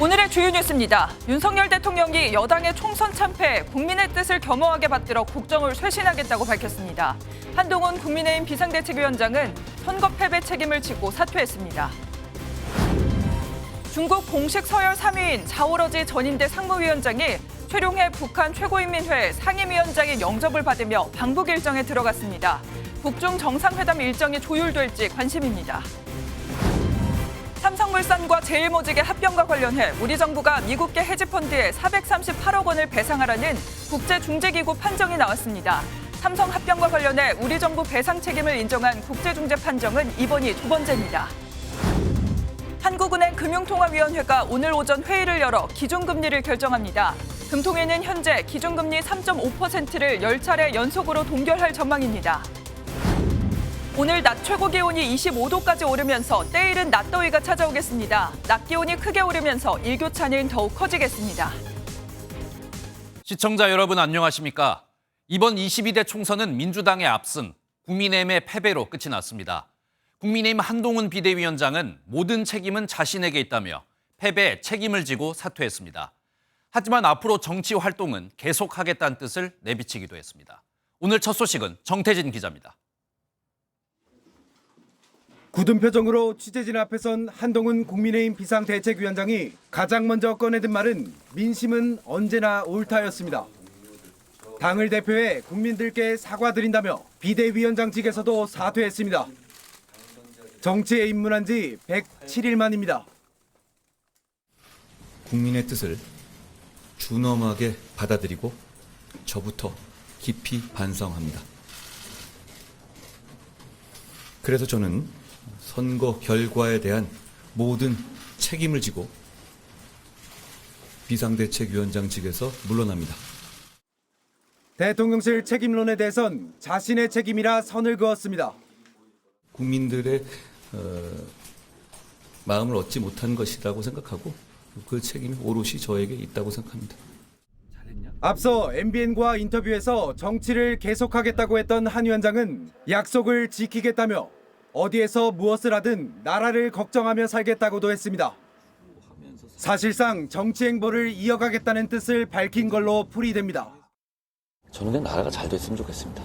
오늘의 주요 뉴스입니다. 윤석열 대통령이 여당의 총선 참패, 국민의 뜻을 겸허하게 받들어 국정을 쇄신하겠다고 밝혔습니다. 한동훈 국민의힘 비상대책위원장은 선거 패배 책임을 지고 사퇴했습니다. 중국 공식 서열 3위인 자오러지 전인대 상무위원장이 최룡해 북한 최고인민회 상임위원장의 영접을 받으며 방북 일정에 들어갔습니다. 북중 정상회담 일정이 조율될지 관심입니다. 삼성물산과 제일모직의 합병과 관련해 우리 정부가 미국계 헤지펀드에 438억 원을 배상하라는 국제중재기구 판정이 나왔습니다. 삼성 합병과 관련해 우리 정부 배상 책임을 인정한 국제중재 판정은 이번이 두 번째입니다. 한국은행 금융통화위원회가 오늘 오전 회의를 열어 기준금리를 결정합니다. 금통위는 현재 기준금리 3.5%를 10차례 연속으로 동결할 전망입니다. 오늘 낮 최고 기온이 25도까지 오르면서 때이른 낮더위가 찾아오겠습니다. 낮 기온이 크게 오르면서 일교차는 더욱 커지겠습니다. 시청자 여러분 안녕하십니까? 이번 22대 총선은 민주당의 압승, 국민의힘의 패배로 끝이 났습니다. 국민의힘 한동훈 비대위원장은 모든 책임은 자신에게 있다며 패배에 책임을 지고 사퇴했습니다. 하지만 앞으로 정치 활동은 계속하겠다는 뜻을 내비치기도 했습니다. 오늘 첫 소식은 정태진 기자입니다. 굳은 표정으로 취재진 앞에 선 한동훈 국민의힘 비상대책위원장이 가장 먼저 꺼내든 말은 민심은 언제나 옳다였습니다. 당을 대표해 국민들께 사과드린다며 비대위원장직에서도 사퇴했습니다. 정치에 입문한 지 107일 만입니다. 국민의 뜻을 준엄하게 받아들이고 저부터 깊이 반성합니다. 그래서 저는 선거 결과에 대한 모든 책임을 지고 비상대책위원장직에서 물러납니다. 대통령실 책임론에 대해선 자신의 책임이라 선을 그었습니다. 국민들의 마음을 얻지 못한 것이라고 생각하고 그 책임이 오롯이 저에게 있다고 생각합니다. 앞서 MBN과 인터뷰에서 정치를 계속하겠다고 했던 한 위원장은 약속을 지키겠다며 어디에서 무엇을 하든 나라를 걱정하며 살겠다고도 했습니다. 사실상 정치 행보를 이어가겠다는 뜻을 밝힌 걸로 풀이됩니다. 저는 그냥 나라가 잘 됐으면 좋겠습니다.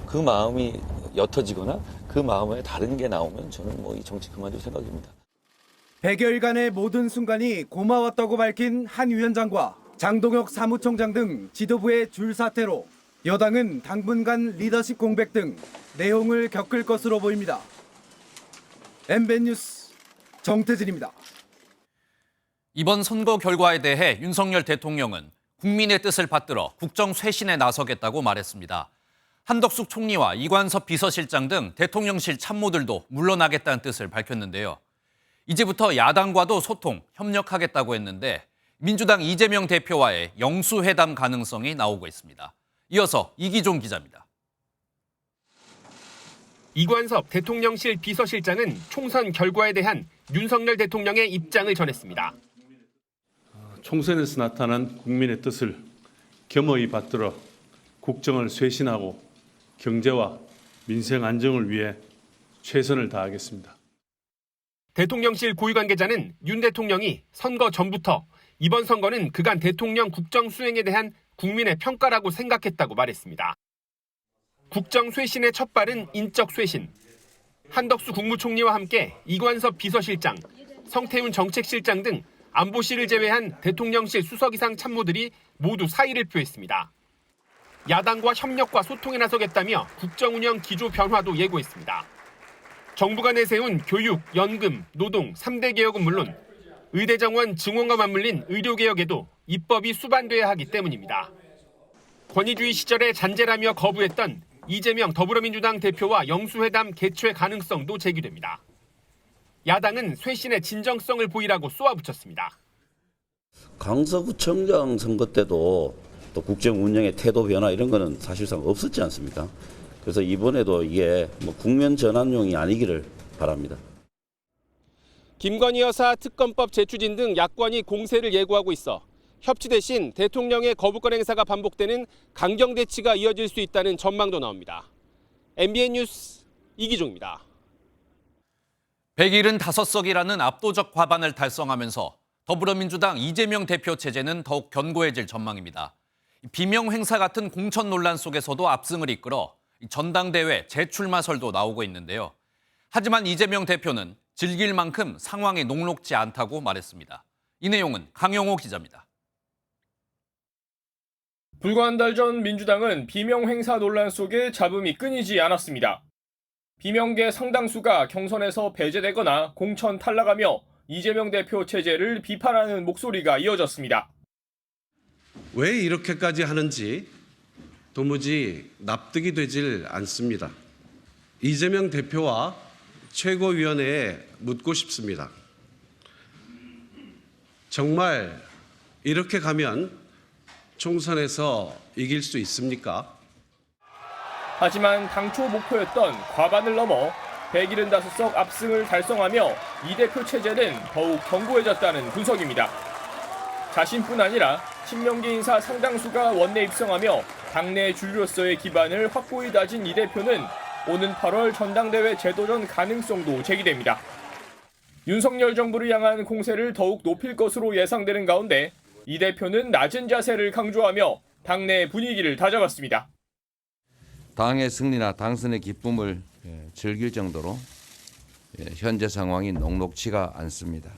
그 마음이 옅어지거나 그 마음에 다른 게 나오면 저는 이 정치 그만둘 생각입니다. 100여일간의 모든 순간이 고마웠다고 밝힌 한 위원장과 장동혁 사무총장 등 지도부의 줄사퇴로 여당은 당분간 리더십 공백 등 내용을 겪을 것으로 보입니다. MBN 뉴스 정태진입니다. 이번 선거 결과에 대해 윤석열 대통령은 국민의 뜻을 받들어 국정 쇄신에 나서겠다고 말했습니다. 한덕수 총리와 이관섭 비서실장 등 대통령실 참모들도 물러나겠다는 뜻을 밝혔는데요. 이제부터 야당과도 소통, 협력하겠다고 했는데 민주당 이재명 대표와의 영수회담 가능성이 나오고 있습니다. 이어서 이기종 기자입니다. 이관섭 대통령실 비서실장은 총선 결과에 대한 윤석열 대통령의 입장을 전했습니다. 총선에서 나타난 국민의 뜻을 겸허히 받들어 국정을 쇄신하고 경제와 민생 안정을 위해 최선을 다하겠습니다. 대통령실 고위 관계자는 윤 대통령이 선거 전부터 이번 선거는 그간 대통령 국정 수행에 대한 국민의 평가라고 생각했다고 말했습니다. 국정 쇄신의 첫 발은 인적 쇄신. 한덕수 국무총리와 함께 이관섭 비서실장, 성태훈 정책실장 등 안보실을 제외한 대통령실 수석 이상 참모들이 모두 사의를 표했습니다. 야당과 협력과 소통에 나서겠다며 국정 운영 기조 변화도 예고했습니다. 정부가 내세운 교육, 연금, 노동 3대 개혁은 물론 의대 정원 증원과 맞물린 의료개혁에도 입법이 수반돼야 하기 때문입니다. 권위주의 시절에 잔재라며 거부했던 이재명 더불어민주당 대표와 영수회담 개최 가능성도 제기됩니다. 야당은 쇄신의 진정성을 보이라고 쏘아붙였습니다. 강서구청장 선거 때도 또 국정 운영의 태도 변화 이런 거는 사실상 없었지 않습니까? 그래서 이번에도 이게 국면 전환용이 아니기를 바랍니다. 김건희 여사 특검법 재추진 등 야권이 공세를 예고하고 있어 협치 대신 대통령의 거부권 행사가 반복되는 강경 대치가 이어질 수 있다는 전망도 나옵니다. MBN 뉴스 이기종입니다. 175석이라는 압도적 과반을 달성하면서 더불어민주당 이재명 대표 체제는 더욱 견고해질 전망입니다. 비명 행사 같은 공천 논란 속에서도 압승을 이끌어 전당대회 재출마설도 나오고 있는데요. 하지만 이재명 대표는 즐길 만큼 상황이 녹록지 않다고 말했습니다. 이 내용은 강영호 기자입니다. 불과 한 달 전 민주당은 비명 행사 논란 속에 잡음이 끊이지 않았습니다. 비명계 상당수가 경선에서 배제되거나 공천 탈락하며 이재명 대표 체제를 비판하는 목소리가 이어졌습니다. 왜 이렇게까지 하는지 도무지 납득이 되질 않습니다. 이재명 대표와 최고위원회에 묻고 싶습니다. 정말 이렇게 가면 총선에서 이길 수 있습니까? 하지만 당초 목표였던 과반을 넘어 175석 압승을 달성하며 이 대표 체제는 더욱 견고해졌다는 분석입니다. 자신뿐 아니라 친명계 인사 상당수가 원내 입성하며 당내 주류로서의 기반을 확고히 다진 이 대표는 오는 8월 전당대회 재도전 가능성도 제기됩니다. 윤석열 정부를 향한 공세를 더욱 높일 것으로 예상되는 가운데 이 대표는 낮은 자세를 강조하며 당내 분위기를 다잡았습니다. 당의 승리나 당선의 기쁨을 즐길 정도로 현재 상황이 녹록지가 않습니다.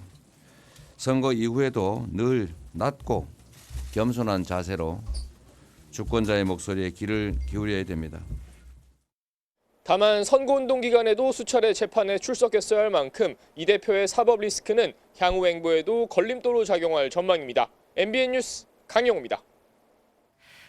선거 이후에도 늘 낮고 겸손한 자세로 주권자의 목소리에 귀를 기울여야 됩니다. 다만 선거운동 기간에도 수차례 재판에 출석했어야 할 만큼 이 대표의 사법 리스크는 향후 행보에도 걸림돌로 작용할 전망입니다. MBN 뉴스 강영호입니다.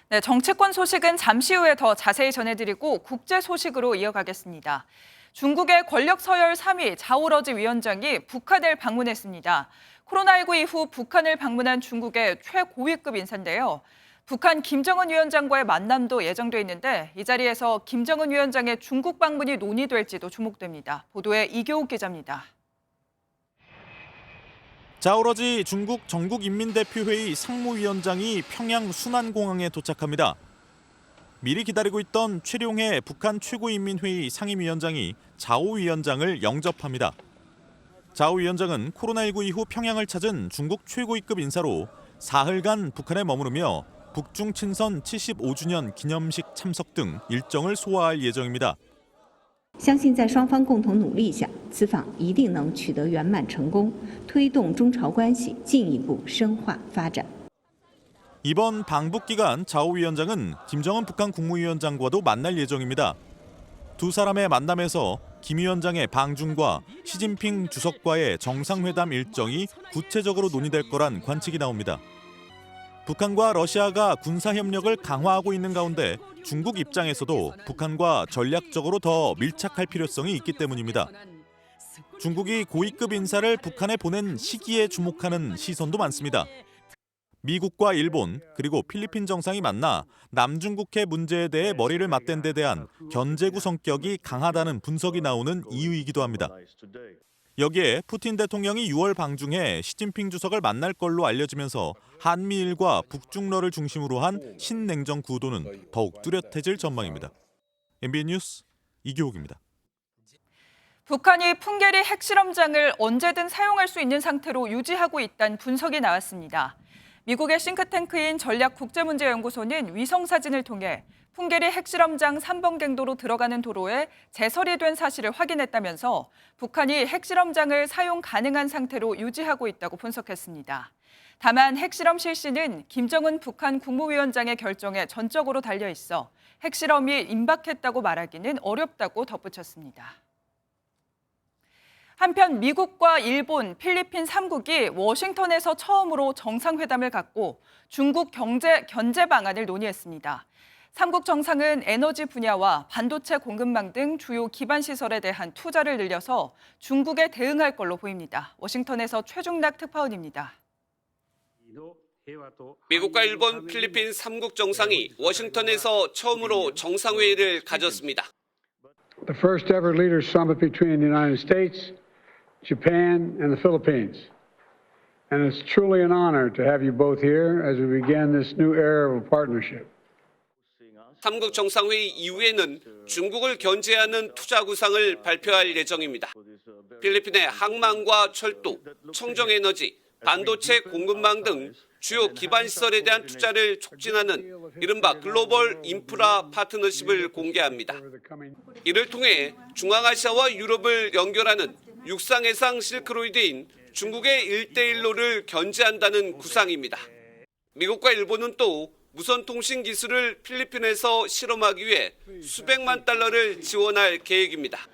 네, 정치권 소식은 잠시 후에 더 자세히 전해드리고 국제 소식으로 이어가겠습니다. 중국의 권력 서열 3위 자오러지 위원장이 북한을 방문했습니다. 코로나19 이후 북한을 방문한 중국의 최고위급 인사인데요. 북한 김정은 위원장과의 만남도 예정돼 있는데 이 자리에서 김정은 위원장의 중국 방문이 논의될지도 주목됩니다. 보도에 이교욱 기자입니다. 자오러지 중국 전국인민대표회의 상무위원장이 평양 순안공항에 도착합니다. 미리 기다리고 있던 최룡해 북한 최고인민회의 상임위원장이 자오 위원장을 영접합니다. 자오 위원장은 코로나19 이후 평양을 찾은 중국 최고위급 인사로 사흘간 북한에 머무르며 북중 친선 75주년 기념식 참석 등 일정을 소화할 예정입니다. 相信在双方共同努力下，此访一定能取得圆满成功，推动中朝关系进一步深化发展。 이번 방북 기간 자오 위원장은 김정은 북한 국무위원장과도 만날 예정입니다. 두 사람의 만남에서 김 위원장의 방중과 시진핑 주석과의 정상회담 일정이 구체적으로 논의될 거란 관측이 나옵니다. 북한과 러시아가 군사협력을 강화하고 있는 가운데 중국 입장에서도 북한과 전략적으로 더 밀착할 필요성이 있기 때문입니다. 중국이 고위급 인사를 북한에 보낸 시기에 주목하는 시선도 많습니다. 미국과 일본 그리고 필리핀 정상이 만나 남중국해 문제에 대해 머리를 맞댄 데 대한 견제구 성격이 강하다는 분석이 나오는 이유이기도 합니다. 여기에 푸틴 대통령이 6월 방중에 시진핑 주석을 만날 걸로 알려지면서 한미일과 북중러를 중심으로 한 신냉전 구도는 더욱 뚜렷해질 전망입니다. MBN 뉴스 이교욱입니다. 북한이 풍계리 핵실험장을 언제든 사용할 수 있는 상태로 유지하고 있다는 분석이 나왔습니다. 미국의 싱크탱크인 전략국제문제연구소는 위성사진을 통해 풍계리 핵실험장 3번 갱도로 들어가는 도로에 재설이 된 사실을 확인했다면서 북한이 핵실험장을 사용 가능한 상태로 유지하고 있다고 분석했습니다. 다만 핵실험 실시는 김정은 북한 국무위원장의 결정에 전적으로 달려 있어 핵실험이 임박했다고 말하기는 어렵다고 덧붙였습니다. 한편 미국과 일본, 필리핀 3국이 워싱턴에서 처음으로 정상회담을 갖고 중국 견제 방안을 논의했습니다. 3국 정상은 에너지 분야와 반도체 공급망 등 주요 기반 시설에 대한 투자를 늘려서 중국에 대응할 걸로 보입니다. 워싱턴에서 최중락 특파원입니다. 미국과 일본, 필리핀 3국 정상이 워싱턴에서 처음으로 정상회의를 가졌습니다. The first ever leaders summit between the United States, Japan, and the Philippines. And it's truly an honor to have you both here as we begin this new era of a partnership. 3국 정상회의 이후에는 중국을 견제하는 투자 구상을 발표할 예정입니다. 필리핀의 항만과 철도, 청정에너지, 반도체 공급망 등 주요 기반 시설에 대한 투자를 촉진하는 이른바 글로벌 인프라 파트너십을 공개합니다. 이를 통해 중앙아시아와 유럽을 연결하는 육상해상 실크로이드인 중국의 1대1로를 견제한다는 구상입니다. 미국과 일본은 또 무선 통신 기술을 필리핀에서 실험하기 위해 수백만 달러를 지원할 계획입니다.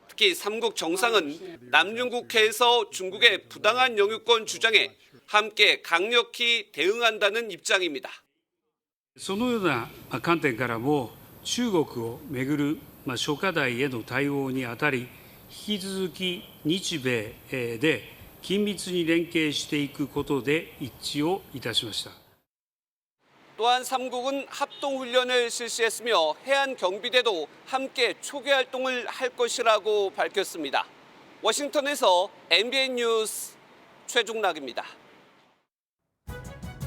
특히 3국 정상은 남중국해에서 중국의 부당한 영유권 주장에 함께 강력히 대응한다는 입장입니다. そのような観点からも中国をめぐる諸課題への対応にあたり、引き続き日米で緊密に連携していくことで一致をいたしました。 또한 3국은 합동훈련을 실시했으며 해안경비대도 함께 초계활동을 할 것이라고 밝혔습니다. 워싱턴에서 MBN 뉴스 최중락입니다.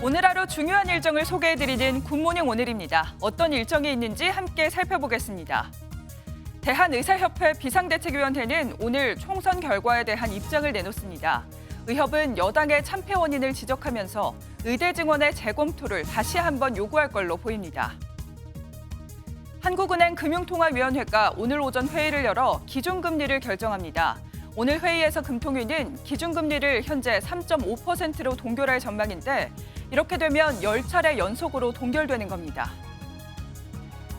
오늘 하루 중요한 일정을 소개해드리는 굿모닝 오늘입니다. 어떤 일정이 있는지 함께 살펴보겠습니다. 대한의사협회 비상대책위원회는 오늘 총선 결과에 대한 입장을 내놓습니다. 의협은 여당의 참패 원인을 지적하면서 의대 증원의 재검토를 다시 한번 요구할 걸로 보입니다. 한국은행 금융통화위원회가 오늘 오전 회의를 열어 기준금리를 결정합니다. 오늘 회의에서 금통위는 기준금리를 현재 3.5%로 동결할 전망인데 이렇게 되면 10차례 연속으로 동결되는 겁니다.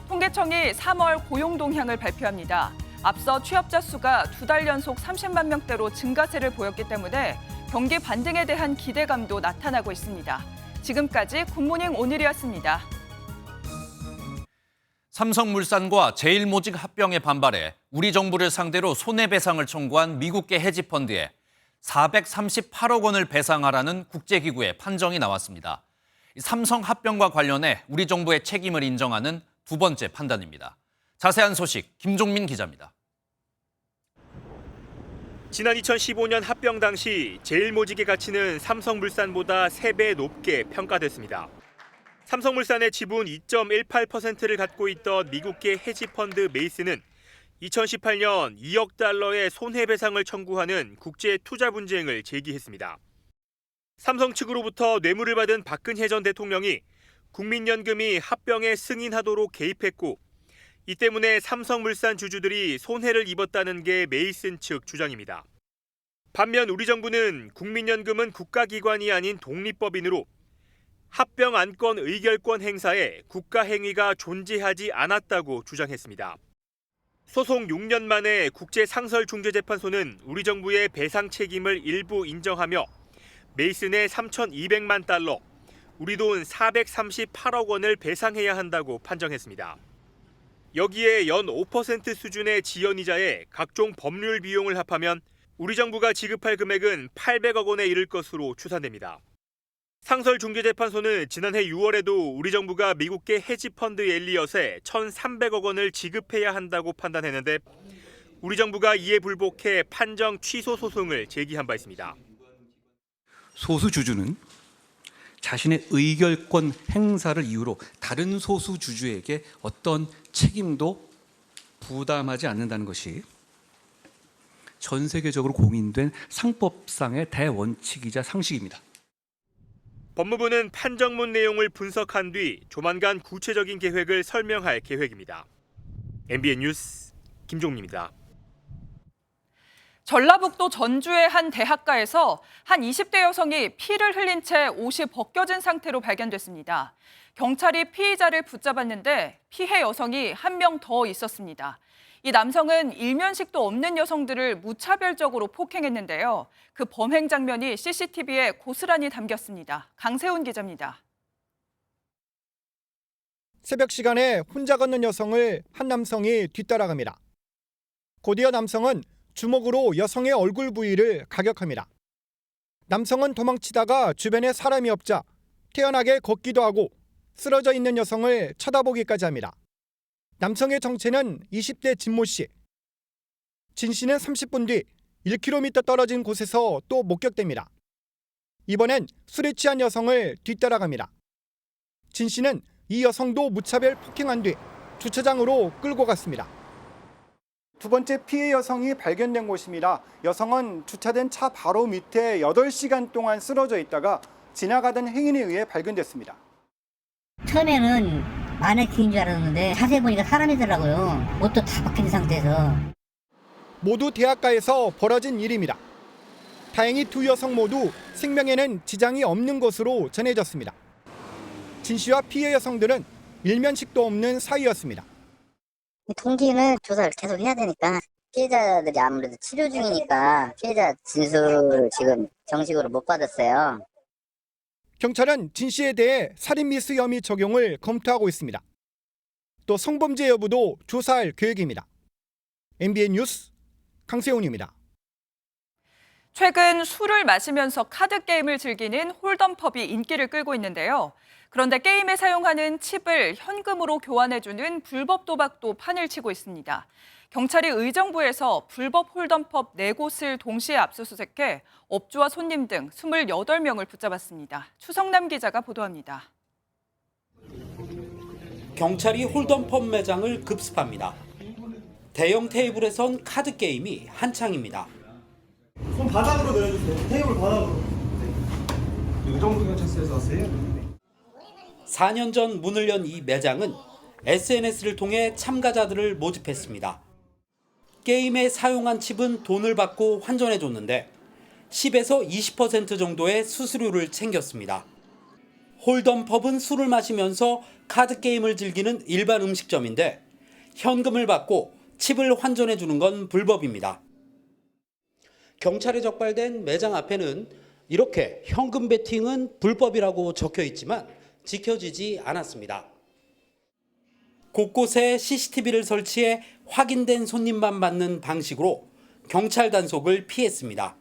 통계청이 3월 고용 동향을 발표합니다. 앞서 취업자 수가 2달 연속 30만 명대로 증가세를 보였기 때문에 경기 반등에 대한 기대감도 나타나고 있습니다. 지금까지 굿모닝 오늘이었습니다. 삼성물산과 제일모직 합병에 반발해 우리 정부를 상대로 손해배상을 청구한 미국계 헤지펀드에 438억 원을 배상하라는 국제기구의 판정이 나왔습니다. 삼성 합병과 관련해 우리 정부의 책임을 인정하는 두 번째 판단입니다. 자세한 소식 김종민 기자입니다. 지난 2015년 합병 당시 제일모직의 가치는 삼성물산보다 3배 높게 평가됐습니다. 삼성물산의 지분 2.18%를 갖고 있던 미국계 헤지펀드 메이슨은 2018년 2억 달러의 손해배상을 청구하는 국제 투자 분쟁을 제기했습니다. 삼성 측으로부터 뇌물을 받은 박근혜 전 대통령이 국민연금이 합병에 승인하도록 개입했고 이 때문에 삼성물산 주주들이 손해를 입었다는 게 메이슨 측 주장입니다. 반면 우리 정부는 국민연금은 국가기관이 아닌 독립법인으로 합병 안건 의결권 행사에 국가 행위가 존재하지 않았다고 주장했습니다. 소송 6년 만에 국제상설중재재판소는 우리 정부의 배상 책임을 일부 인정하며 메이슨의 3,200만 달러, 우리 돈 438억 원을 배상해야 한다고 판정했습니다. 여기에 연 5% 수준의 지연이자에 각종 법률 비용을 합하면 우리 정부가 지급할 금액은 800억 원에 이를 것으로 추산됩니다. 상설중재재판소는 지난해 6월에도 우리 정부가 미국계 헤지펀드 엘리엇에 1,300억 원을 지급해야 한다고 판단했는데 우리 정부가 이에 불복해 판정 취소 소송을 제기한 바 있습니다. 소수 주주는 자신의 의결권 행사를 이유로 다른 소수 주주에게 어떤 책임도 부담하지 않는다는 것이 전 세계적으로 공인된 상법상의 대원칙이자 상식입니다. 법무부는 판정문 내용을 분석한 뒤 조만간 구체적인 계획을 설명할 계획입니다. MBN 뉴스 김종민입니다. 전라북도 전주의 한 대학가에서 한 20대 여성이 피를 흘린 채 옷이 벗겨진 상태로 발견됐습니다. 경찰이 피의자를 붙잡았는데 피해 여성이 한 명 더 있었습니다. 이 남성은 일면식도 없는 여성들을 무차별적으로 폭행했는데요. 그 범행 장면이 CCTV에 고스란히 담겼습니다. 강세훈 기자입니다. 새벽 시간에 혼자 걷는 여성을 한 남성이 뒤따라갑니다. 곧이어 남성은 주먹으로 여성의 얼굴 부위를 가격합니다. 남성은 도망치다가 주변에 사람이 없자 태연하게 걷기도 하고 쓰러져 있는 여성을 쳐다보기까지 합니다. 남성의 정체는 20대 진모 씨. 진 씨는 30분 뒤 1km 떨어진 곳에서 또 목격됩니다. 이번엔 술에 취한 여성을 뒤따라갑니다. 진 씨는 이 여성도 무차별 폭행한 뒤 주차장으로 끌고 갔습니다. 두 번째 피해 여성이 발견된 곳입니다. 여성은 주차된 차 바로 밑에 8시간 동안 쓰러져 있다가 지나가던 행인에 의해 발견됐습니다. 처음에는 마네킹인 줄 알았는데 자세히 보니까 사람이더라고요. 옷도 다 벗긴 상태에서. 모두 대학가에서 벌어진 일입니다. 다행히 두 여성 모두 생명에는 지장이 없는 것으로 전해졌습니다. 진 씨와 피해 여성들은 일면식도 없는 사이였습니다. 통지는 조사를 계속 해야 되니까 피해자들이 아무래도 치료 중이니까 피해자 진술을 지금 정식으로 못 받았어요. 경찰은 진 씨에 대해 살인미수 혐의 적용을 검토하고 있습니다. 또 성범죄 여부도 조사할 계획입니다. MBN 뉴스 강세훈입니다. 최근 술을 마시면서 카드 게임을 즐기는 홀덤펍이 인기를 끌고 있는데요. 그런데 게임에 사용하는 칩을 현금으로 교환해주는 불법 도박도 판을 치고 있습니다. 경찰이 의정부에서 불법 홀덤펍 4곳을 동시에 압수수색해 업주와 손님 등 28명을 붙잡았습니다. 추성남 기자가 보도합니다. 경찰이 홀덤펍 매장을 급습합니다. 대형 테이블에선 카드 게임이 한창입니다. 손 바닥으로 내려주세요. 테이블 바닥으로. 의정부경찰서에서 왔어요? 4년 전 문을 연 이 매장은 SNS를 통해 참가자들을 모집했습니다. 게임에 사용한 칩은 돈을 받고 환전해줬는데 10에서 20% 정도의 수수료를 챙겼습니다. 홀덤펍은 술을 마시면서 카드 게임을 즐기는 일반 음식점인데 현금을 받고 칩을 환전해주는 건 불법입니다. 경찰에 적발된 매장 앞에는 이렇게 현금 베팅은 불법이라고 적혀 있지만 지켜지지 않았습니다. 곳곳에 CCTV를 설치해 확인된 손님만 받는 방식으로 경찰 단속을 피했습니다.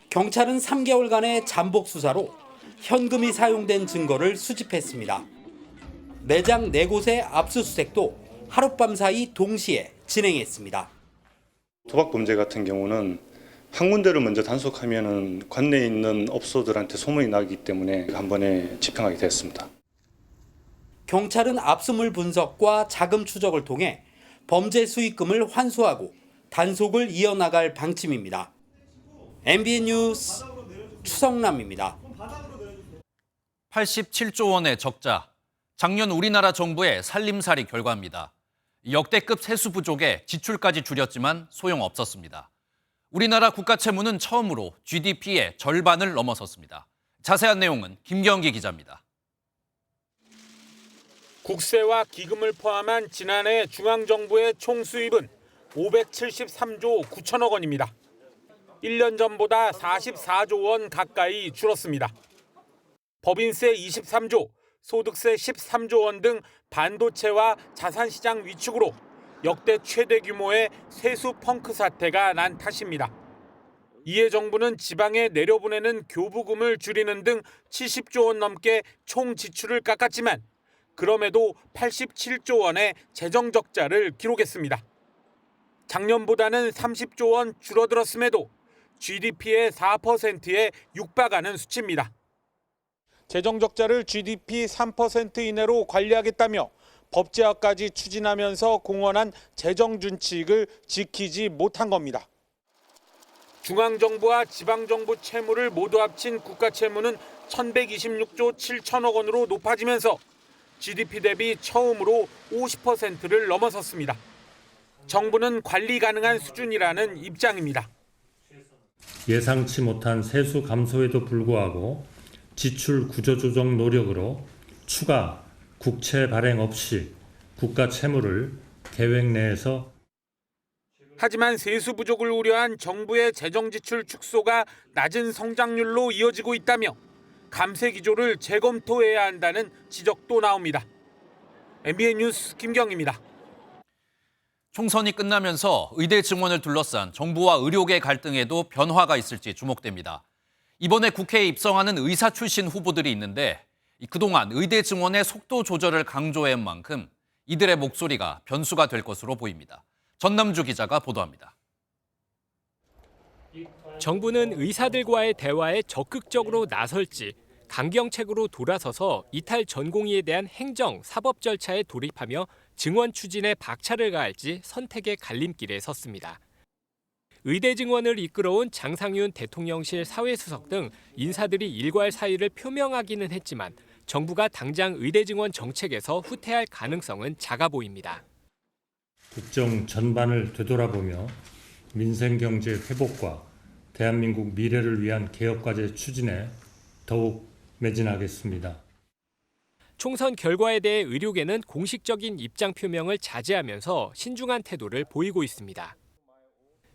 경찰은 3개월간의 잠복 수사로 현금이 사용된 증거를 수집했습니다. 매장 4곳의 압수수색도 하룻밤 사이 동시에 진행했습니다. 도박 범죄 같은 경우는 한 군데를 먼저 단속하면은 관내에 있는 업소들한테 소문이 나기 때문에 한 번에 집행하게 됐습니다. 경찰은 압수물 분석과 자금 추적을 통해 범죄 수익금을 환수하고 단속을 이어나갈 방침입니다. MBN 뉴스 추성남입니다. 87조 원의 적자. 작년 우리나라 정부의 살림살이 결과입니다. 역대급 세수 부족에 지출까지 줄였지만 소용없었습니다. 우리나라 국가 채무는 처음으로 GDP의 절반을 넘어섰습니다. 자세한 내용은 김경기 기자입니다. 국세와 기금을 포함한 지난해 중앙정부의 총 수입은 573조 9천억 원입니다. 1년 전보다 44조 원 가까이 줄었습니다. 법인세 23조, 소득세 13조 원 등 반도체와 자산시장 위축으로 역대 최대 규모의 세수 펑크 사태가 난 탓입니다. 이에 정부는 지방에 내려보내는 교부금을 줄이는 등 70조 원 넘게 총 지출을 깎았지만 그럼에도 87조 원의 재정 적자를 기록했습니다. 작년보다는 30조 원 줄어들었음에도 GDP의 4%에 육박하는 수치입니다. 재정 적자를 GDP 3% 이내로 관리하겠다며 법 제화까지 추진하면서 공언한 재정 준칙을 지키지 못한 겁니다. 중앙정부와 지방정부 채무를 모두 합친 국가 채무는 1,126조 7천억 원으로 높아지면서 GDP 대비 처음으로 50%를 넘어섰습니다. 정부는 관리 가능한 수준이라는 입장입니다. 예상치 못한 세수 감소에도 불구하고 지출 구조조정 노력으로 추가 국채 발행 없이 국가 채무를 계획 내에서 하지만 세수 부족을 우려한 정부의 재정 지출 축소가 낮은 성장률로 이어지고 있다며 감세 기조를 재검토해야 한다는 지적도 나옵니다. MBN 뉴스 김경입니다. 총선이 끝나면서 의대 증원을 둘러싼 정부와 의료계 갈등에도 변화가 있을지 주목됩니다. 이번에 국회에 입성하는 의사 출신 후보들이 있는데 그동안 의대 증원의 속도 조절을 강조한 만큼 이들의 목소리가 변수가 될 것으로 보입니다. 전남주 기자가 보도합니다. 정부는 의사들과의 대화에 적극적으로 나설지 강경책으로 돌아서서 이탈 전공의에 대한 행정, 사법 절차에 돌입하며 증원 추진에 박차를 가할지 선택의 갈림길에 섰습니다. 의대 증원을 이끌어온 장상윤 대통령실 사회수석 등 인사들이 일괄 사의를 표명하기는 했지만 정부가 당장 의대 증원 정책에서 후퇴할 가능성은 작아 보입니다. 국정 전반을 되돌아보며 민생 경제 회복과 대한민국 미래를 위한 개혁과제 추진에 더욱 매진하겠습니다. 총선 결과에 대해 의료계는 공식적인 입장 표명을 자제하면서 신중한 태도를 보이고 있습니다.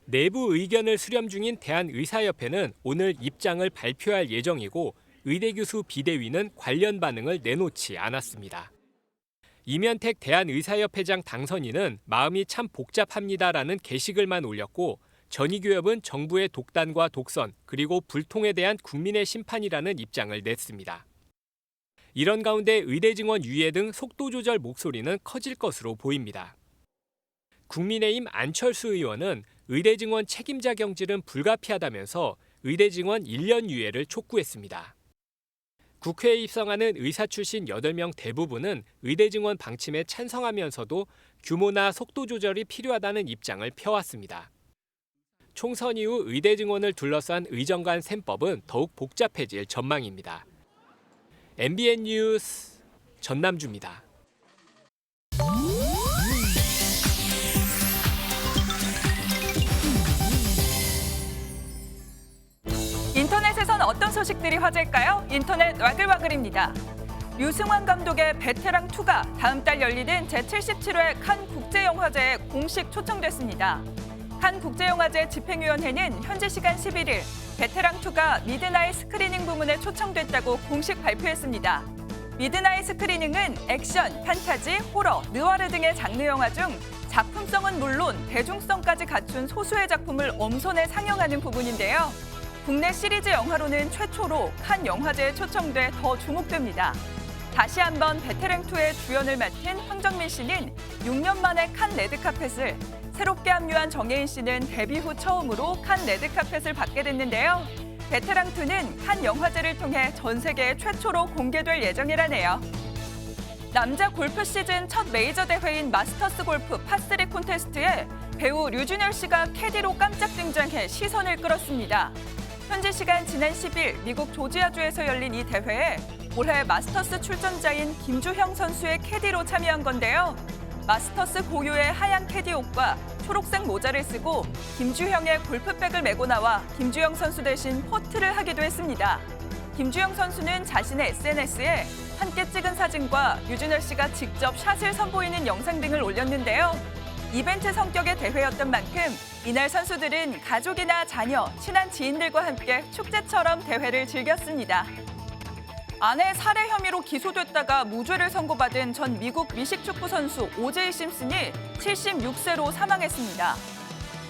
내부 의견을 수렴 중인 대한의사협회는 오늘 입장을 발표할 예정이고 의대 교수 비대위는 관련 반응을 내놓지 않았습니다. 이면택 대한의사협회장 당선인은 마음이 참 복잡합니다라는 게시글만 올렸고 전희교협은 정부의 독단과 독선 그리고 불통에 대한 국민의 심판이라는 입장을 냈습니다. 이런 가운데 의대 증원 유예 등 속도 조절 목소리는 커질 것으로 보입니다. 국민의힘 안철수 의원은 의대 증원 책임자 경질은 불가피하다면서 의대 증원 1년 유예를 촉구했습니다. 국회에 입성하는 의사 출신 8명 대부분은 의대 증원 방침에 찬성하면서도 규모나 속도 조절이 필요하다는 입장을 펴왔습니다. 총선 이후 의대 증원을 둘러싼 의정 간 셈법은 더욱 복잡해질 전망입니다. MBN 뉴스 전남주입니다. 인터넷에선 어떤 소식들이 화제일까요? 인터넷 와글와글입니다. 류승환 감독의 베테랑2가 다음 달 열리는 제77회 칸 국제영화제에 공식 초청됐습니다. 칸 국제영화제 집행위원회는 현지 시간 11일 베테랑2가 미드나잇 스크리닝 부문에 초청됐다고 공식 발표했습니다. 미드나잇 스크리닝은 액션, 판타지, 호러, 느와르 등의 장르 영화 중 작품성은 물론 대중성까지 갖춘 소수의 작품을 엄선해 상영하는 부분인데요. 국내 시리즈 영화로는 최초로 칸 영화제에 초청돼 더 주목됩니다. 다시 한번 베테랑2의 주연을 맡은 황정민 씨는 6년 만에 칸 레드카펫을, 새롭게 합류한 정혜인 씨는 데뷔 후 처음으로 칸 레드카펫을 받게 됐는데요. 베테랑2는 칸 영화제를 통해 전 세계 최초로 공개될 예정이라네요. 남자 골프 시즌 첫 메이저 대회인 마스터스 골프 파3 콘테스트에 배우 류준열 씨가 캐디로 깜짝 등장해 시선을 끌었습니다. 현지 시간 지난 10일 미국 조지아주에서 열린 이 대회에 올해 마스터스 출전자인 김주형 선수의 캐디로 참여한 건데요. 마스터스 고유의 하얀 캐디 옷과 초록색 모자를 쓰고 김주형의 골프백을 메고 나와 김주형 선수 대신 퍼트를 하기도 했습니다. 김주형 선수는 자신의 SNS에 함께 찍은 사진과 류준열 씨가 직접 샷을 선보이는 영상 등을 올렸는데요. 이벤트 성격의 대회였던 만큼 이날 선수들은 가족이나 자녀, 친한 지인들과 함께 축제처럼 대회를 즐겼습니다. 아내 살해 혐의로 기소됐다가 무죄를 선고받은 전 미국 미식축구 선수 오제이 심슨이 76세로 사망했습니다.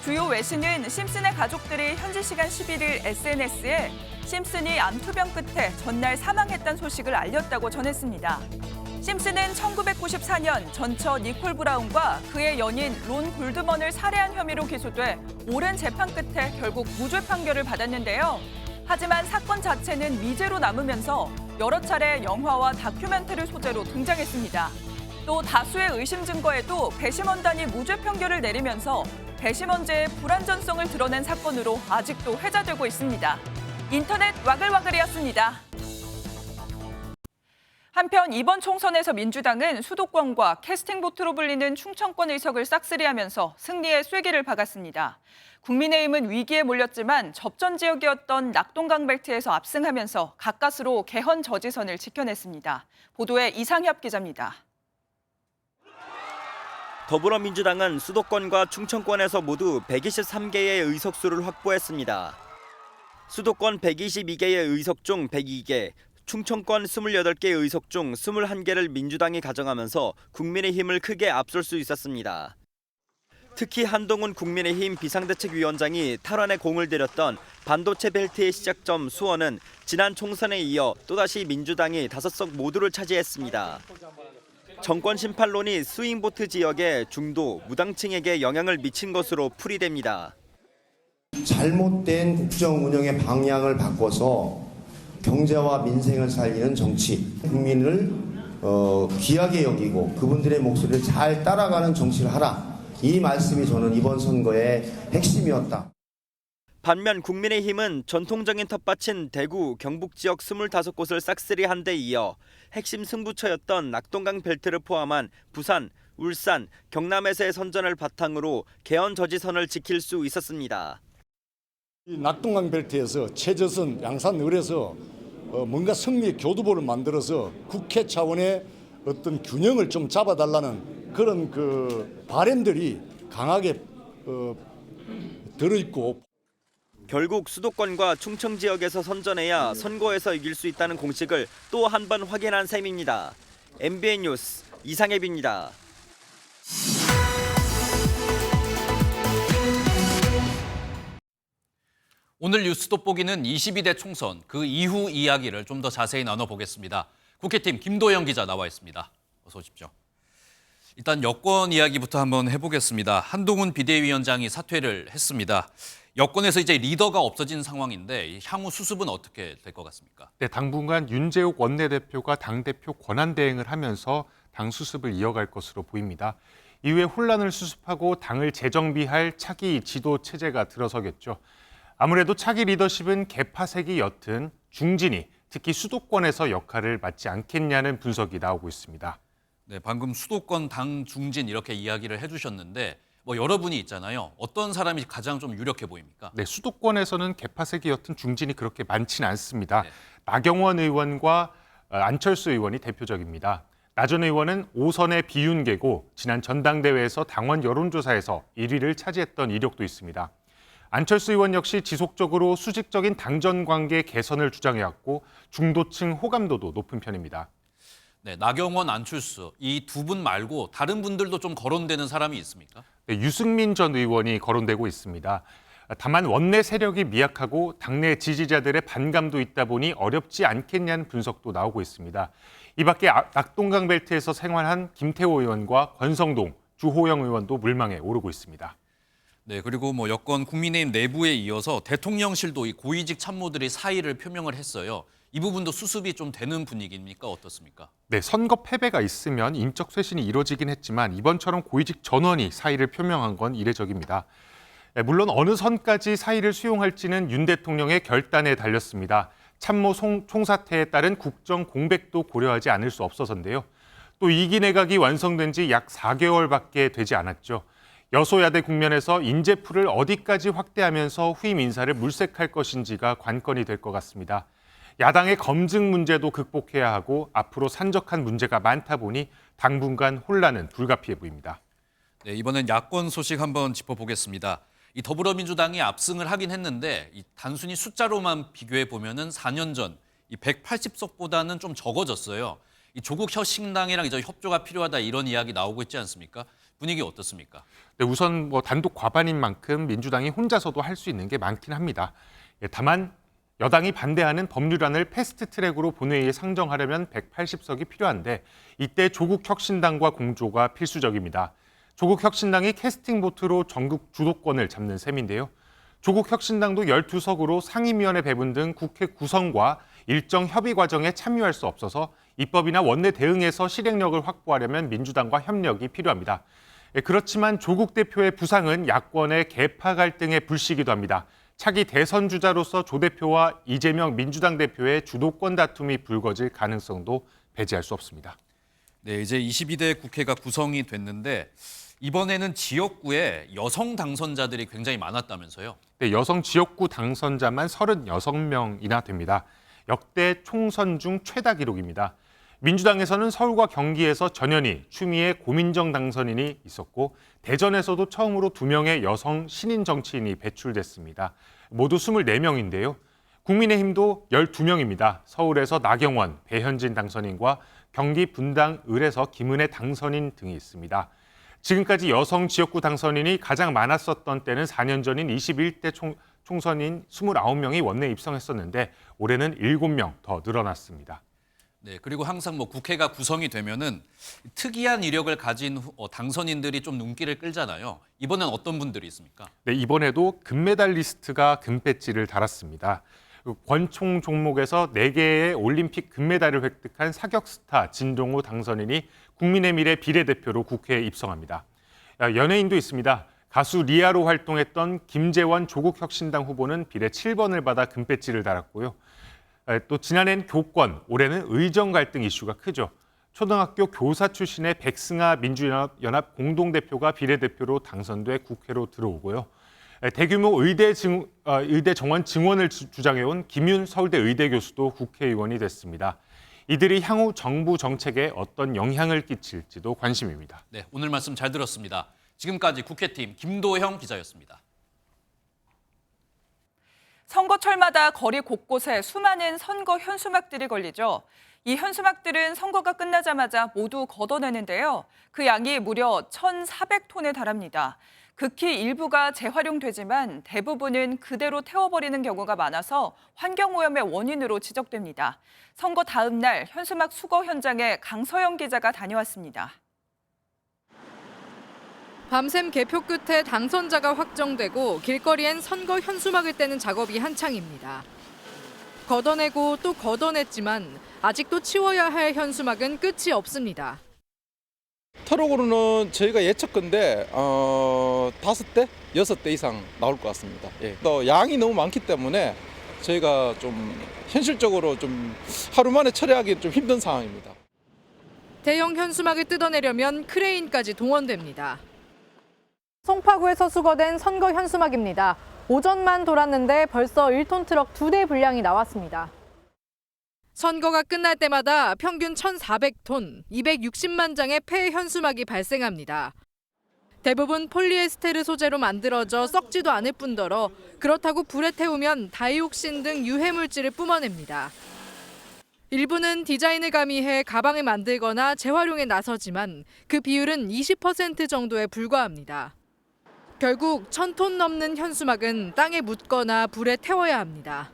주요 외신은 심슨의 가족들이 현지 시간 11일 SNS에 심슨이 암투병 끝에 전날 사망했다는 소식을 알렸다고 전했습니다. 심슨은 1994년 전처 니콜 브라운과 그의 연인 론 골드먼을 살해한 혐의로 기소돼 오랜 재판 끝에 결국 무죄 판결을 받았는데요. 하지만 사건 자체는 미제로 남으면서 여러 차례 영화와 다큐멘터리 소재로 등장했습니다. 또 다수의 의심 증거에도 배심원단이 무죄 판결을 내리면서 배심원죄의 불완전성을 드러낸 사건으로 아직도 회자되고 있습니다. 인터넷 와글와글이었습니다. 한편 이번 총선에서 민주당은 수도권과 캐스팅보트로 불리는 충청권 의석을 싹쓸이하면서 승리의 쐐기를 박았습니다. 국민의힘은 위기에 몰렸지만 접전 지역이었던 낙동강 벨트에서 압승하면서 가까스로 개헌 저지선을 지켜냈습니다. 보도에 이상협 기자입니다. 더불어민주당은 수도권과 충청권에서 모두 123개의 의석수를 확보했습니다. 수도권 122개의 의석 중 102개, 충청권 28개 의석 중 21개를 민주당이 가져가면서 국민의힘을 크게 앞설 수 있었습니다. 특히 한동훈 국민의힘 비상대책위원장이 탈환에 공을 들였던 반도체 벨트의 시작점 수원은 지난 총선에 이어 또다시 민주당이 5석 모두를 차지했습니다. 정권 심판론이 스윙보트 지역의 중도, 무당층에게 영향을 미친 것으로 풀이됩니다. 잘못된 국정 운영의 방향을 바꿔서 경제와 민생을 살리는 정치, 국민을 귀하게 여기고 그분들의 목소리를 잘 따라가는 정치를 하라. 이 말씀이 저는 이번 선거의 핵심이었다. 반면 국민의힘은 전통적인 텃밭인 대구, 경북 지역 25곳을 싹쓸이한 데 이어 핵심 승부처였던 낙동강 벨트를 포함한 부산, 울산, 경남에서의 선전을 바탕으로 개헌 저지선을 지킬 수 있었습니다. 이 낙동강 벨트에서 최저선, 양산, 을에서 뭔가 승리 교두보를 만들어서 국회 차원의 어떤 균형을 좀 잡아달라는 그런 그 바람들이 강하게 들어있고. 결국 수도권과 충청 지역에서 선전해야 선거에서 이길 수 있다는 공식을 또 한 번 확인한 셈입니다. MBN 뉴스 이상엽입니다. 오늘 뉴스 돋보기는 22대 총선 그 이후 이야기를 좀 더 자세히 나눠보겠습니다. 국회팀 김도영 기자 나와 있습니다. 어서 오십시오. 일단 여권 이야기부터 한번 해보겠습니다. 한동훈 비대위원장이 사퇴를 했습니다. 여권에서 이제 리더가 없어진 상황인데 향후 수습은 어떻게 될 것 같습니까? 네, 당분간 윤재욱 원내대표가 당대표 권한대행을 하면서 당 수습을 이어갈 것으로 보입니다. 이후에 혼란을 수습하고 당을 재정비할 차기 지도 체제가 들어서겠죠. 아무래도 차기 리더십은 개파색이 옅은 중진이 특히 수도권에서 역할을 맡지 않겠냐는 분석이 나오고 있습니다. 네, 방금 수도권 당 중진 이렇게 이야기를 해주셨는데 여러분이 있잖아요. 어떤 사람이 가장 좀 유력해 보입니까? 네, 수도권에서는 개파색이 옅은 중진이 그렇게 많지는 않습니다. 네. 나경원 의원과 안철수 의원이 대표적입니다. 나 전 의원은 5선의 비윤계고 지난 전당대회에서 당원 여론조사에서 1위를 차지했던 이력도 있습니다. 안철수 의원 역시 지속적으로 수직적인 당전 관계 개선을 주장해왔고 중도층 호감도도 높은 편입니다. 네, 나경원, 안철수 이 두 분 말고 다른 분들도 좀 거론되는 사람이 있습니까? 네, 유승민 전 의원이 거론되고 있습니다. 다만 원내 세력이 미약하고 당내 지지자들의 반감도 있다 보니 어렵지 않겠냐는 분석도 나오고 있습니다. 이 밖에 낙동강 벨트에서 생활한 김태호 의원과 권성동, 주호영 의원도 물망에 오르고 있습니다. 네, 그리고 여권 국민의힘 내부에 이어서 대통령실도 이 고위직 참모들이 사의를 표명을 했어요. 이 부분도 수습이 좀 되는 분위기입니까? 어떻습니까? 네, 선거 패배가 있으면 인적 쇄신이 이뤄지긴 했지만 이번처럼 고위직 전원이 사의를 표명한 건 이례적입니다. 물론 어느 선까지 사의를 수용할지는 윤 대통령의 결단에 달렸습니다. 참모 총사퇴에 따른 국정 공백도 고려하지 않을 수 없어서인데요. 또 2기 내각이 완성된 지 약 4개월밖에 되지 않았죠. 여소야대 국면에서 인재풀을 어디까지 확대하면서 후임 인사를 물색할 것인지가 관건이 될 것 같습니다. 야당의 검증 문제도 극복해야 하고 앞으로 산적한 문제가 많다 보니 당분간 혼란은 불가피해 보입니다. 네, 이번엔 야권 소식 한번 짚어보겠습니다. 이 더불어민주당이 압승을 하긴 했는데 단순히 숫자로만 비교해 보면은 4년 전 이 180석보다는 좀 적어졌어요. 이 조국 혁신당이랑 이제 협조가 필요하다 이런 이야기 나오고 있지 않습니까? 분위기 어떻습니까? 네, 우선 단독 과반인 만큼 민주당이 혼자서도 할 수 있는 게 많긴 합니다. 다만 여당이 반대하는 법률안을 패스트트랙으로 본회의에 상정하려면 180석이 필요한데 이때 조국 혁신당과 공조가 필수적입니다. 조국 혁신당이 캐스팅 보트로 전국 주도권을 잡는 셈인데요. 조국 혁신당도 12석으로 상임위원회 배분 등 국회 구성과 일정 협의 과정에 참여할 수 없어서 입법이나 원내 대응에서 실행력을 확보하려면 민주당과 협력이 필요합니다. 그렇지만 조국 대표의 부상은 야권의 개파 갈등의 불씨이기도 합니다. 차기 대선 주자로서 조 대표와 이재명 민주당 대표의 주도권 다툼이 불거질 가능성도 배제할 수 없습니다. 네, 이제 22대 국회가 구성이 됐는데 이번에는 지역구에 여성 당선자들이 굉장히 많았다면서요? 네, 여성 지역구 당선자만 36명이나 됩니다. 역대 총선 중 최다 기록입니다. 민주당에서는 서울과 경기에서 전현희, 추미애, 고민정 당선인이 있었고 대전에서도 처음으로 2명의 여성 신인 정치인이 배출됐습니다. 모두 24명인데요. 국민의힘도 12명입니다. 서울에서 나경원, 배현진 당선인과 경기 분당 을에서 김은혜 당선인 등이 있습니다. 지금까지 여성 지역구 당선인이 가장 많았었던 때는 4년 전인 21대 총선인 29명이 원내에 입성했었는데 올해는 7명 더 늘어났습니다. 네, 그리고 항상 국회가 구성이 되면은 특이한 이력을 가진 당선인들이 좀 눈길을 끌잖아요. 이번엔 어떤 분들이 있습니까? 네, 이번에도 금메달리스트가 금배지를 달았습니다. 권총 종목에서 4개의 올림픽 금메달을 획득한 사격 스타 진동우 당선인이 국민의미래 비례대표로 국회에 입성합니다. 연예인도 있습니다. 가수 리아로 활동했던 김재원 조국혁신당 후보는 비례 7번을 받아 금배지를 달았고요. 또 지난해는 교권, 올해는 의정 갈등 이슈가 크죠. 초등학교 교사 출신의 백승아 민주연합 공동대표가 비례대표로 당선돼 국회로 들어오고요. 대규모 의대 정원 증원을 주장해온 김윤 서울대 의대 교수도 국회의원이 됐습니다. 이들이 향후 정부 정책에 어떤 영향을 끼칠지도 관심입니다. 네, 오늘 말씀 잘 들었습니다. 지금까지 국회팀 김도형 기자였습니다. 선거철마다 거리 곳곳에 수많은 선거 현수막들이 걸리죠. 이 현수막들은 선거가 끝나자마자 모두 걷어내는데요. 그 양이 무려 1,400톤에 달합니다. 극히 일부가 재활용되지만 대부분은 그대로 태워버리는 경우가 많아서 환경오염의 원인으로 지적됩니다. 선거 다음 날 현수막 수거 현장에 강서영 기자가 다녀왔습니다. 밤샘 개표 끝에 당선자가 확정되고 길거리엔 선거 현수막을 떼는 작업이 한창입니다. 걷어내고 또 걷어냈지만 아직도 치워야 할 현수막은 끝이 없습니다. 트럭으로는 저희가 예측건데 5대, 6대 이상 나올 것 같습니다. 또 양이 너무 많기 때문에 저희가 좀 현실적으로 좀 하루 만에 처리하기 좀 힘든 상황입니다. 대형 현수막을 뜯어내려면 크레인까지 동원됩니다. 송파구에서 수거된 선거 현수막입니다. 오전만 돌았는데 벌써 1톤 트럭 2대 분량이 나왔습니다. 선거가 끝날 때마다 평균 1,400톤, 260만 장의 폐 현수막이 발생합니다. 대부분 폴리에스테르 소재로 만들어져 썩지도 않을 뿐더러 그렇다고 불에 태우면 다이옥신 등 유해 물질을 뿜어냅니다. 일부는 디자인을 가미해 가방을 만들거나 재활용에 나서지만 그 비율은 20% 정도에 불과합니다. 결국 1,000톤 넘는 현수막은 땅에 묻거나 불에 태워야 합니다.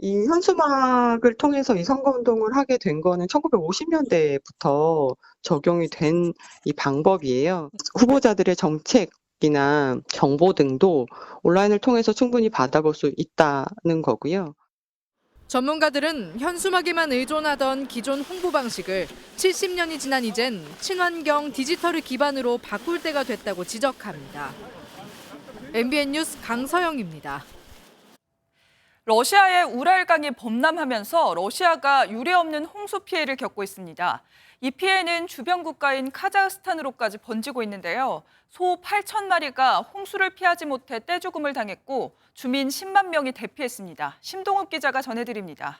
이 현수막을 통해서 이 선거운동을 하게 된 거는 1950년대부터 적용이 된 이 방법이에요. 후보자들의 정책이나 정보 등도 온라인을 통해서 충분히 받아볼 수 있다는 거고요. 전문가들은 현수막에만 의존하던 기존 홍보 방식을 70년이 지난 이젠 친환경 디지털을 기반으로 바꿀 때가 됐다고 지적합니다. MBN 뉴스 강서영입니다. 러시아의 우랄강이 범람하면서 러시아가 유례없는 홍수 피해를 겪고 있습니다. 이 피해는 주변 국가인 카자흐스탄으로까지 번지고 있는데요. 소 8,000마리가 홍수를 피하지 못해 떼죽음을 당했고 주민 10만 명이 대피했습니다. 심동욱 기자가 전해드립니다.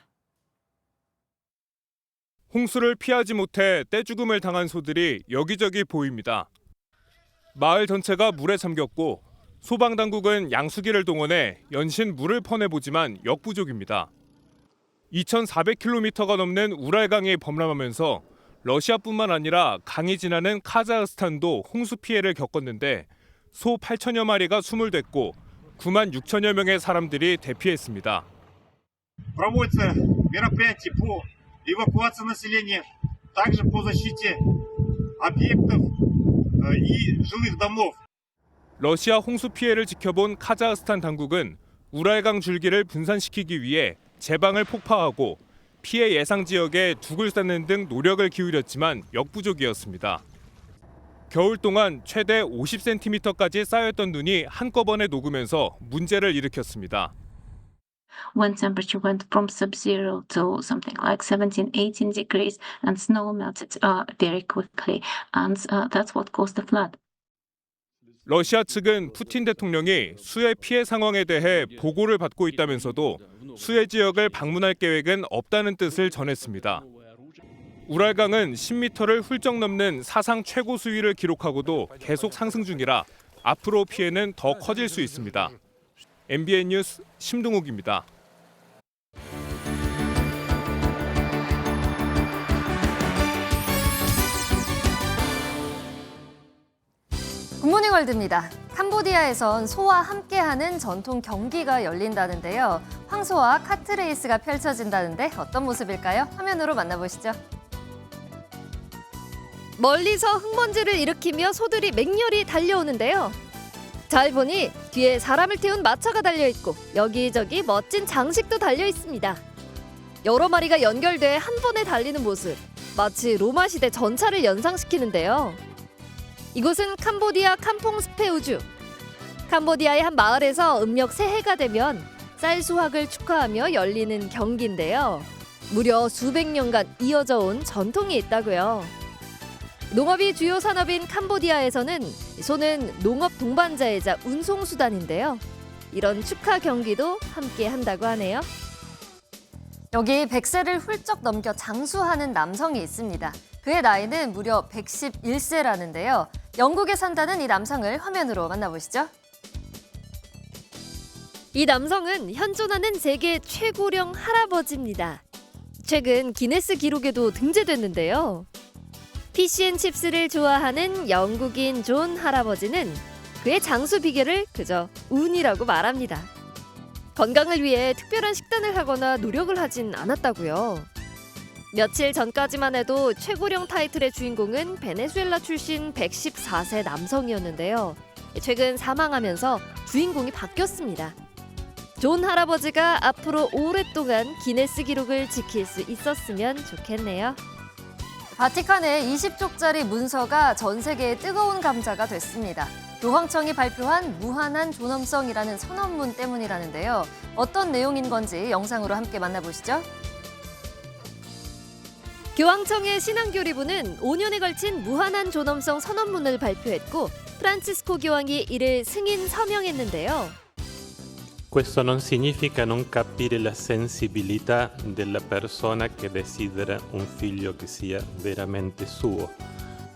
홍수를 피하지 못해 떼죽음을 당한 소들이 여기저기 보입니다. 마을 전체가 물에 잠겼고 소방당국은 양수기를 동원해 연신 물을 퍼내보지만 역부족입니다. 2,400km가 넘는 우랄강이 범람하면서 러시아뿐만 아니라 강이 지나는 카자흐스탄도 홍수 피해를 겪었는데 소 8천여 마리가 수몰됐고 9만 6천여 명의 사람들이 대피했습니다. Проводятся мероприятия по эвакуации населения, также по защите объектов и жилых домов. 러시아 홍수 피해를 지켜본 카자흐스탄 당국은 우랄강 줄기를 분산시키기 위해 제방을 폭파하고 피해 예상 지역에 둑을 쌓는 등 노력을 기울였지만 역부족이었습니다. 겨울 동안 최대 50cm까지 쌓였던 눈이 한꺼번에 녹으면서 문제를 일으켰습니다. When temperature went from sub-zero to something like 17, 18 degrees and snow melted very quickly and that's what caused the flood. 러시아 측은 푸틴 대통령이 수해 피해 상황에 대해 보고를 받고 있다면서도 수해 지역을 방문할 계획은 없다는 뜻을 전했습니다. 우랄강은 10m를 훌쩍 넘는 사상 최고 수위를 기록하고도 계속 상승 중이라 앞으로 피해는 더 커질 수 있습니다. MBN 뉴스 심동욱입니다. 굿모닝 월드입니다. 캄보디아에선 소와 함께하는 전통 경기가 열린다는데요. 황소와 카트레이스가 펼쳐진다는데 어떤 모습일까요? 화면으로 만나보시죠. 멀리서 흙먼지를 일으키며 소들이 맹렬히 달려오는데요. 잘 보니 뒤에 사람을 태운 마차가 달려있고 여기저기 멋진 장식도 달려있습니다. 여러 마리가 연결돼 한 번에 달리는 모습, 마치 로마 시대 전차를 연상시키는데요. 이곳은 캄보디아 캄퐁스페우주. 캄보디아의 한 마을에서 음력 새해가 되면 쌀 수확을 축하하며 열리는 경기인데요. 무려 수백 년간 이어져 온 전통이 있다고요. 농업이 주요 산업인 캄보디아에서는 소는 농업 동반자이자 운송수단인데요. 이런 축하 경기도 함께 한다고 하네요. 여기 100세를 훌쩍 넘겨 장수하는 남성이 있습니다. 그의 나이는 무려 111세라는데요. 영국에 산다는 이 남성을 화면으로 만나보시죠. 이 남성은 현존하는 세계 최고령 할아버지입니다. 최근 기네스 기록에도 등재됐는데요. 피쉬앤칩스를 좋아하는 영국인 존 할아버지는 그의 장수 비결을 그저 운이라고 말합니다. 건강을 위해 특별한 식단을 하거나 노력을 하진 않았다고요. 며칠 전까지만 해도 최고령 타이틀의 주인공은 베네수엘라 출신 114세 남성이었는데요. 최근 사망하면서 주인공이 바뀌었습니다. 존 할아버지가 앞으로 오랫동안 기네스 기록을 지킬 수 있었으면 좋겠네요. 바티칸의 20쪽짜리 문서가 전 세계의 뜨거운 감자가 됐습니다. 교황청이 발표한 무한한 존엄성이라는 선언문 때문이라는데요. 어떤 내용인 건지 영상으로 함께 만나보시죠. 교황청의 신앙교리부는 5년에 걸친 무한한 존엄성 선언문을 발표했고 프란치스코 교황이 이를 승인 서명했는데요. Questo non significa non capire la sensibilità della persona che desidera un figlio che sia veramente suo,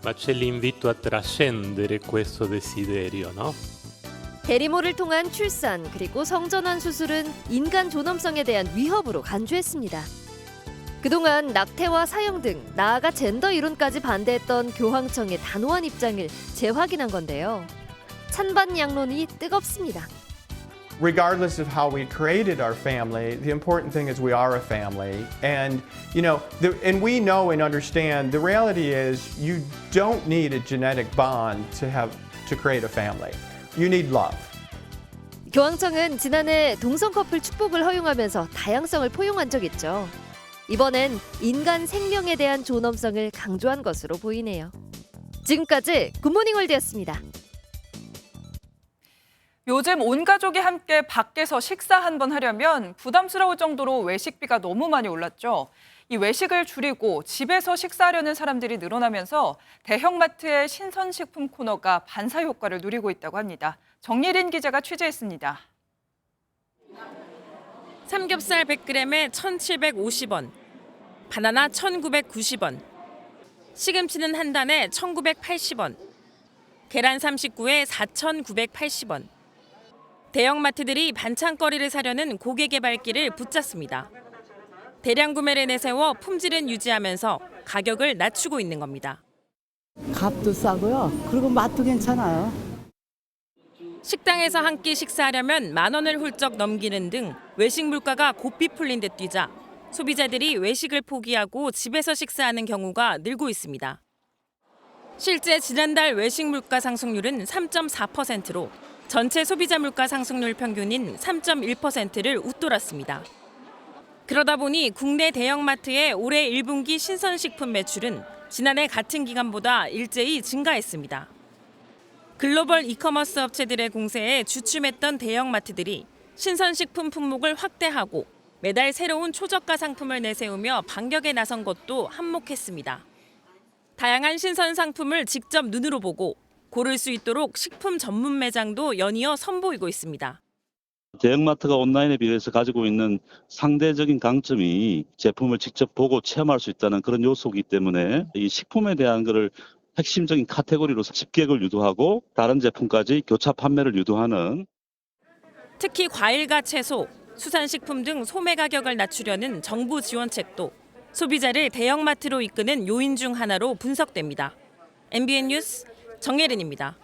ma c'è l'invito a trascendere questo desiderio, no? 대리모를 통한 출산 그리고 성전환 수술은 인간 존엄성에 대한 위협으로 간주했습니다. 그동안 낙태와 사형 등 나아가 젠더 이론까지 반대했던 교황청의 단호한 입장을 재확인한 건데요. 찬반 양론이 뜨겁습니다. Regardless of how we created our family, the important thing is we are a family. And, and we know and understand the reality is you don't need a genetic bond to create a family. You need love. 교황청은 지난해 동성 커플 축복을 허용하면서 다양성을 포용한 적 있죠. 이번엔 인간 생명에 대한 존엄성을 강조한 것으로 보이네요. 지금까지 굿모닝 월드였습니다. 요즘 온 가족이 함께 밖에서 식사 한번 하려면 부담스러울 정도로 외식비가 너무 많이 올랐죠. 이 외식을 줄이고 집에서 식사하려는 사람들이 늘어나면서 대형마트의 신선식품 코너가 반사 효과를 누리고 있다고 합니다. 정예린 기자가 취재했습니다. 삼겹살 100g에 1,750원, 바나나 1,990원, 시금치는 한 단에 1,980원, 계란 39에 4,980원. 대형마트들이 반찬거리를 사려는 고객의 발길을 붙잡습니다. 대량 구매를 내세워 품질은 유지하면서 가격을 낮추고 있는 겁니다. 값도 싸고요. 그리고 맛도 괜찮아요. 식당에서 한 끼 식사하려면 10,000원을 훌쩍 넘기는 등 외식 물가가 고삐 풀린 데 뛰자 소비자들이 외식을 포기하고 집에서 식사하는 경우가 늘고 있습니다. 실제 지난달 외식 물가 상승률은 3.4%로 전체 소비자 물가 상승률 평균인 3.1%를 웃돌았습니다. 그러다 보니 국내 대형마트의 올해 1분기 신선식품 매출은 지난해 같은 기간보다 일제히 증가했습니다. 글로벌 이커머스 업체들의 공세에 주춤했던 대형마트들이 신선식품 품목을 확대하고 매달 새로운 초저가 상품을 내세우며 반격에 나선 것도 한몫했습니다. 다양한 신선 상품을 직접 눈으로 보고 고를 수 있도록 식품 전문 매장도 연이어 선보이고 있습니다. 대형마트가 온라인에 비해서 가지고 있는 상대적인 강점이 제품을 직접 보고 체험할 수 있다는 그런 요소이기 때문에 이 식품에 대한 것을 핵심적인 카테고리로 집객을 유도하고 다른 제품까지 교차 판매를 유도하는 특히 과일과 채소, 수산식품 등 소매 가격을 낮추려는 정부 지원책도 소비자를 대형마트로 이끄는 요인 중 하나로 분석됩니다. MBN 뉴스 정예린입니다.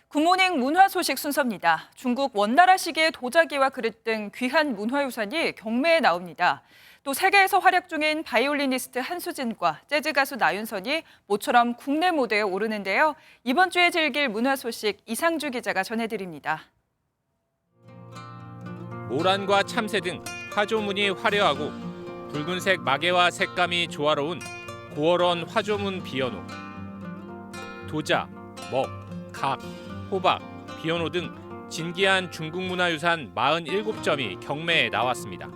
굿모닝 문화 소식 순서입니다. 중국 원나라 시기의 도자기와 그릇 등 귀한 문화유산이 경매에 나옵니다. 또 세계에서 활약 중인 바이올리니스트 한수진과 재즈 가수 나윤선이 모처럼 국내 무대에 오르는데요. 이번 주에 즐길 문화 소식 이상주 기자가 전해드립니다. 모란과 참새 등 화조문이 화려하고 붉은색 마개와 색감이 조화로운 고어런 화조문 비어노. 도자, 먹, 각, 호박, 비어노 등 진기한 중국문화유산 47점이 경매에 나왔습니다.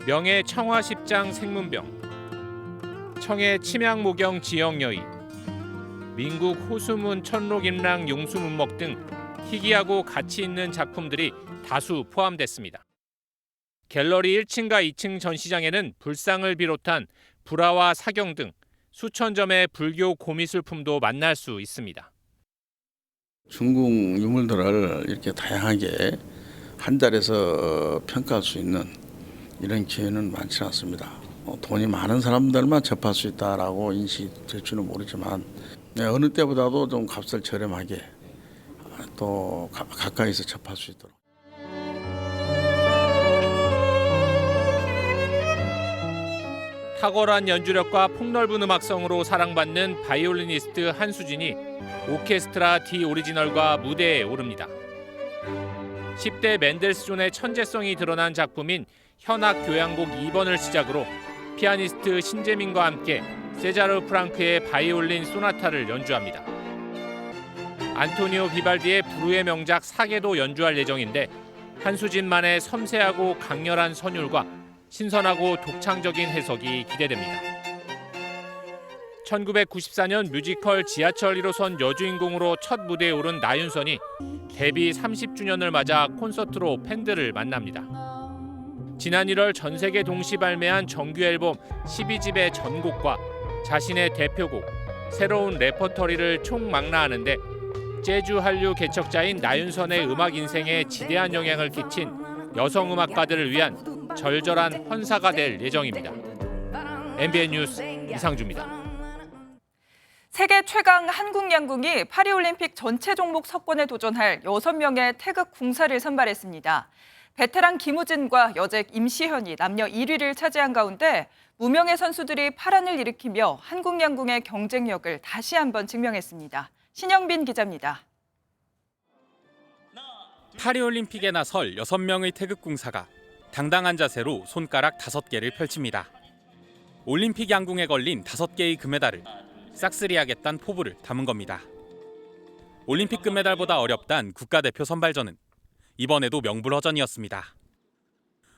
명예 청화십장 생문병, 청해 침양모경 지역여의, 민국 호수문 천록임랑 용수문먹 등 희귀하고 가치 있는 작품들이 다수 포함됐습니다. 갤러리 1층과 2층 전시장에는 불상을 비롯한 불화와 사경 등 수천 점의 불교 고미술품도 만날 수 있습니다. 중국 유물들을 이렇게 다양하게 한 자리에서 평가할 수 있는 이런 기회는 많지 않습니다. 돈이 많은 사람들만 접할 수 있다라고 인식이 될 줄은 모르지만 어느 때보다도 좀 값을 저렴하게 또 가까이서 접할 수 있도록. 탁월한 연주력과 폭넓은 음악성으로 사랑받는 바이올리니스트 한수진이 오케스트라 디 오리지널과 무대에 오릅니다. 10대 맨델스존의 천재성이 드러난 작품인 현악 교향곡 2번을 시작으로 피아니스트 신재민과 함께 세자르 프랑크의 바이올린 소나타를 연주합니다. 안토니오 비발디의 불후의 명작 사계도 연주할 예정인데 한수진만의 섬세하고 강렬한 선율과 신선하고 독창적인 해석이 기대됩니다. 1994년 뮤지컬 지하철 1호선 여주인공으로 첫 무대에 오른 나윤선이 데뷔 30주년을 맞아 콘서트로 팬들을 만납니다. 지난 1월 전 세계 동시 발매한 정규 앨범 12집의 전곡과 자신의 대표곡, 새로운 레퍼토리를 총망라하는데 재즈 한류 개척자인 나윤선의 음악 인생에 지대한 영향을 끼친 여성 음악가들을 위한 절절한 헌사가 될 예정입니다. MBN 뉴스 이상주입니다. 세계 최강 한국 양궁이 파리올림픽 전체 종목 석권에 도전할 6명의 태극 궁사를 선발했습니다. 베테랑 김우진과 여직 임시현이 남녀 1위를 차지한 가운데 무명의 선수들이 파란을 일으키며 한국 양궁의 경쟁력을 다시 한번 증명했습니다. 신영빈 기자입니다. 파리올림픽에 나설 6명의 태극궁사가 당당한 자세로 손가락 5개를 펼칩니다. 올림픽 양궁에 걸린 5개의 금메달을 싹쓸이하겠다는 포부를 담은 겁니다. 올림픽 금메달보다 어렵단 국가대표 선발전은 이번에도 명불허전이었습니다.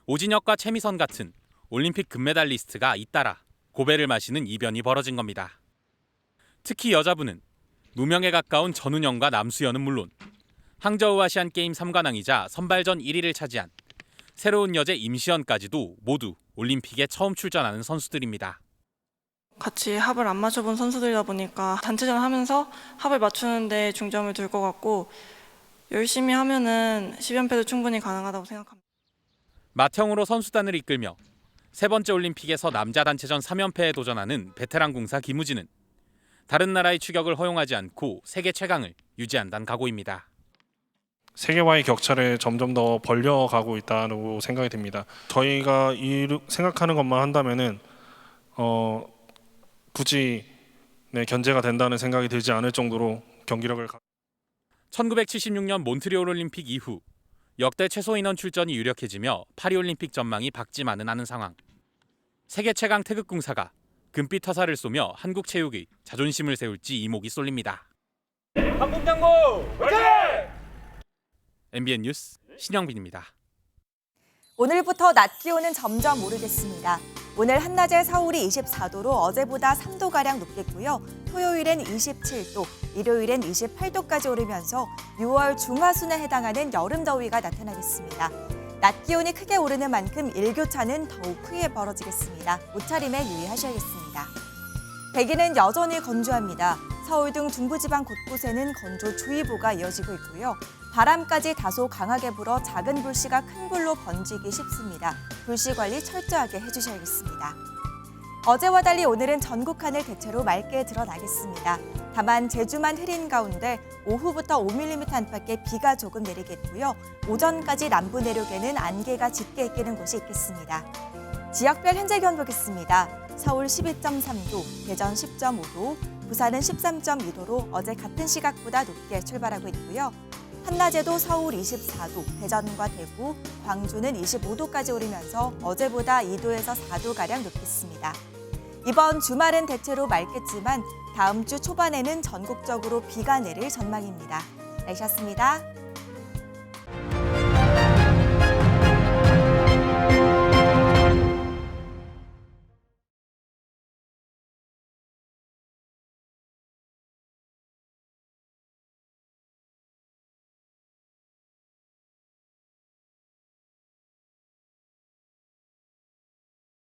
오진혁과 최미선 같은 올림픽 금메달리스트가 잇따라 고배를 마시는 이변이 벌어진 겁니다. 특히 여자부는 무명에 가까운 전운영과 남수연은 물론 항저우 아시안게임 3관왕이자 선발전 1위를 차지한 새로운 여제 임시연까지도 모두 올림픽에 처음 출전하는 선수들입니다. 같이 합을 안 맞춰본 선수들이다 보니까 단체전 하면서 합을 맞추는 데 중점을 둘 것 같고 열심히 하면은 10연패도 충분히 가능하다고 생각합니다. 맏형으로 선수단을 이끌며 세 번째 올림픽에서 남자 단체전 3연패에 도전하는 베테랑 궁사 김우진은 다른 나라의 추격을 허용하지 않고 세계 최강을 유지한다는 각오입니다. 세계와의 격차를 점점 더 벌려가고 있다고 생각이 듭니다. 저희가 생각하는 것만 한다면은 굳이 견제가 된다는 생각이 들지 않을 정도로 경기력을 1976년 몬트리올 올림픽 이후 역대 최소 인원 출전이 유력해지며 파리올림픽 전망이 밝지만은 않은 상황. 세계 최강 태극궁사가 금빛 화살을 쏘며 한국 체육의 자존심을 세울지 이목이 쏠립니다. 한국 양궁 화이팅! MBN 뉴스 신영빈입니다. 오늘부터 낮 기온은 점점 오르겠습니다. 오늘 한낮에 서울이 24도로 어제보다 3도가량 높겠고요. 토요일엔 27도, 일요일엔 28도까지 오르면서 6월 중하순에 해당하는 여름 더위가 나타나겠습니다. 낮 기온이 크게 오르는 만큼 일교차는 더욱 크게 벌어지겠습니다. 옷차림에 유의하셔야겠습니다. 대기는 여전히 건조합니다. 서울 등 중부지방 곳곳에는 건조주의보가 이어지고 있고요. 바람까지 다소 강하게 불어 작은 불씨가 큰 불로 번지기 쉽습니다. 불씨 관리 철저하게 해주셔야겠습니다. 어제와 달리 오늘은 전국 하늘 대체로 맑게 드러나겠습니다. 다만 제주만 흐린 가운데 오후부터 5mm 안팎의 비가 조금 내리겠고요. 오전까지 남부 내륙에는 안개가 짙게 끼는 곳이 있겠습니다. 지역별 현재 기온 보겠습니다. 서울 12.3도, 대전 10.5도, 부산은 13.2도로 어제 같은 시각보다 높게 출발하고 있고요. 한낮에도 서울 24도, 대전과 대구, 광주는 25도까지 오르면서 어제보다 2도에서 4도가량 높겠습니다. 이번 주말은 대체로 맑겠지만 다음 주 초반에는 전국적으로 비가 내릴 전망입니다. 날씨였습니다.